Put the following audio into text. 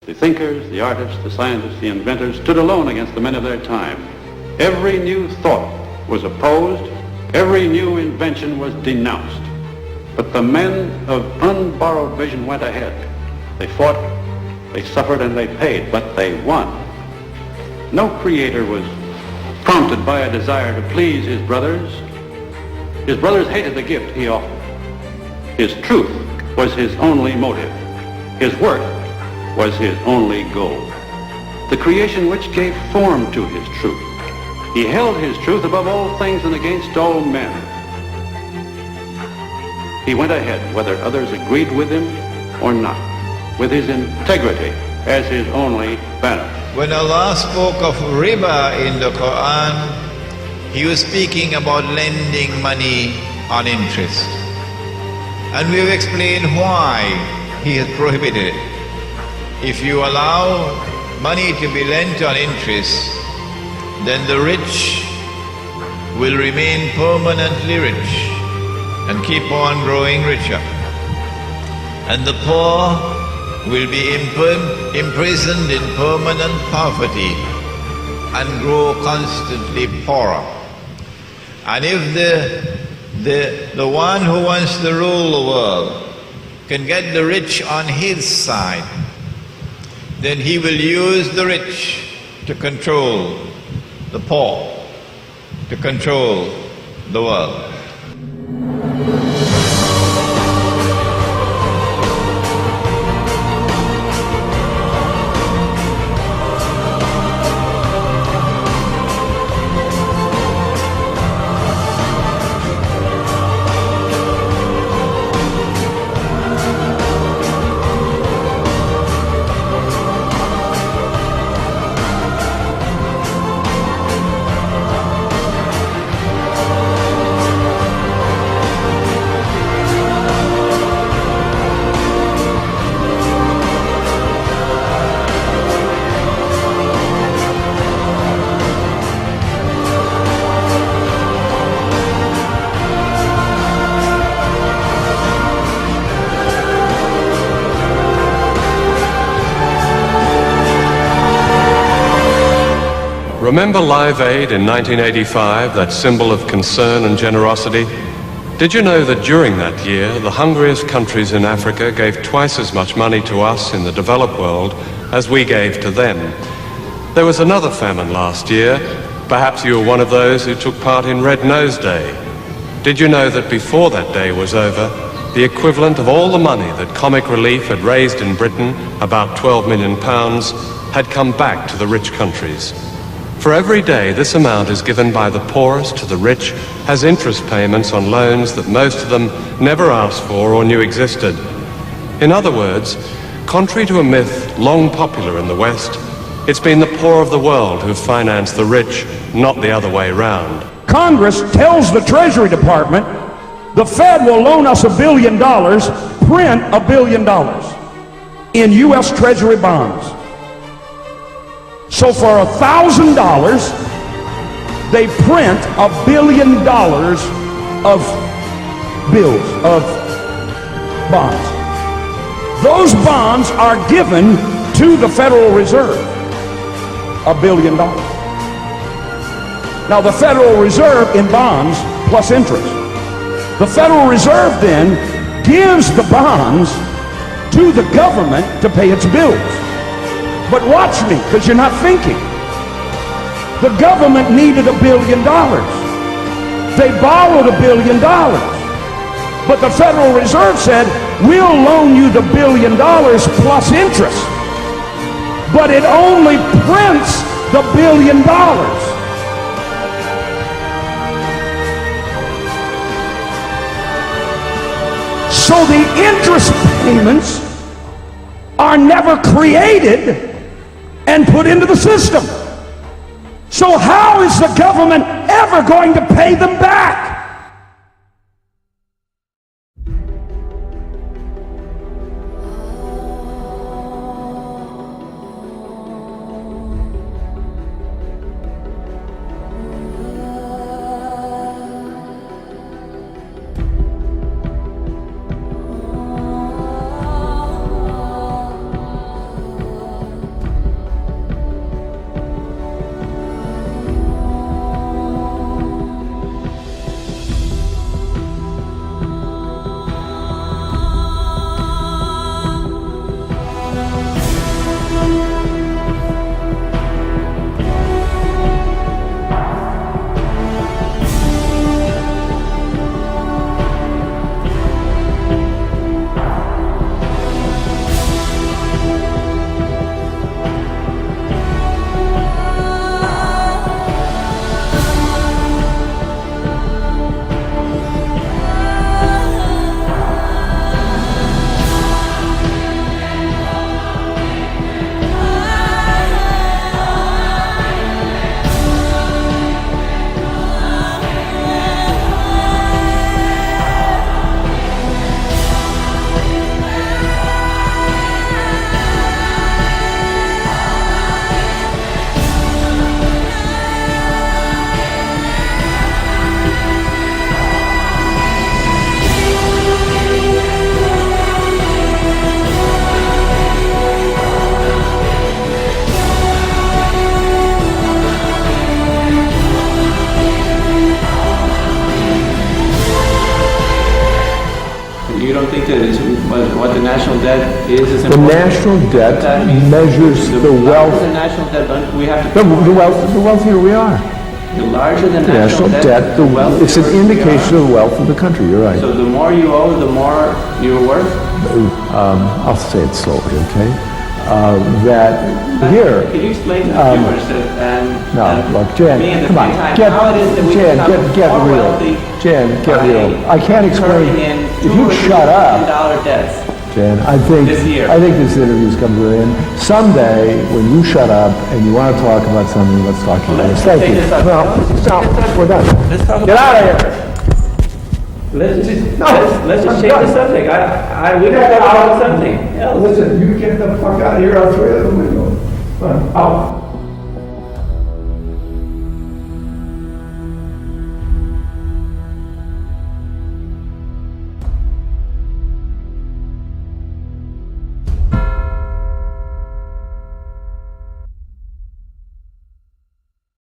The thinkers, the artists, the scientists, the inventors stood alone against the men of their time. Every new thought was opposed. Every new invention was denounced. But the men of unborrowed vision went ahead. They fought, they suffered, and they paid, but they won. No creator was prompted by a desire to please his brothers. His brothers hated the gift he offered. His truth was his only motive. His work was his only goal. The creation which gave form to his truth. He held his truth above all things and against all men. He went ahead, whether others agreed with him or not, with his integrity as his only banner. When Allah spoke of riba in the Quran, He was speaking about lending money on interest. And we have explained why He has prohibited it. If you allow money to be lent on interest, then the rich will remain permanently rich and keep on growing richer. And the poor will be imprisoned in permanent poverty and grow constantly poorer. And if the one who wants to rule the world can get the rich on his side, then he will use the rich to control the poor, to control the world. Remember Live Aid in 1985, that symbol of concern and generosity? Did you know that during that year, the hungriest countries in Africa gave twice as much money to us in the developed world as we gave to them? There was another famine last year. Perhaps you were one of those who took part in Red Nose Day. Did you know that before that day was over, the equivalent of all the money that Comic Relief had raised in Britain, about £12 million, had come back to the rich countries? For every day this amount is given by the poorest to the rich as interest payments on loans that most of them never asked for or knew existed. In other words, contrary to a myth long popular in the West, it's been the poor of the world who've financed the rich, not the other way round. Congress tells the Treasury Department, the Fed will loan us $1 billion, print $1 billion in U.S. Treasury bonds. So for $1,000, they print $1 billion of bills, of bonds. Those bonds are given to the Federal Reserve, $1 billion. Now the Federal Reserve in bonds plus interest. The Federal Reserve then gives the bonds to the government to pay its bills. But watch me, because you're not thinking. The government needed $1 billion. They borrowed $1 billion. But the Federal Reserve said, we'll loan you the $1 billion plus interest. But it only prints the $1 billion. So the interest payments are never created and put into the system. So how is the government ever going to pay them back? You don't think that it's, what the national debt is The important? national debt That means measures the wealth. larger the national debt, don't we have to... The wealthier we are. The larger the The national debt, the wealthier it's an we indication are. of the wealth of the country, you're right. So the more you owe, the more you're worth? I'll say it slowly, okay? That here, Can you explain to the viewers that, no, look, Jan, me at the come on, same time, get, how it is that we Jan, become get more real. wealthy Jan, get by real. I can't explain, turning in if you shut up, $2 debts? Jan, I This year. think this interview's come to an end. Someday, when you shut up and you want to talk about something, let's talk about this. Thank take you. this up. No, we're done. Let's talk Get about- out of here. Let's just, No, let's just I'm change the done. subject. We got to talk about something else. Listen, you get the fuck out of here, I'll throw you out the window. Out.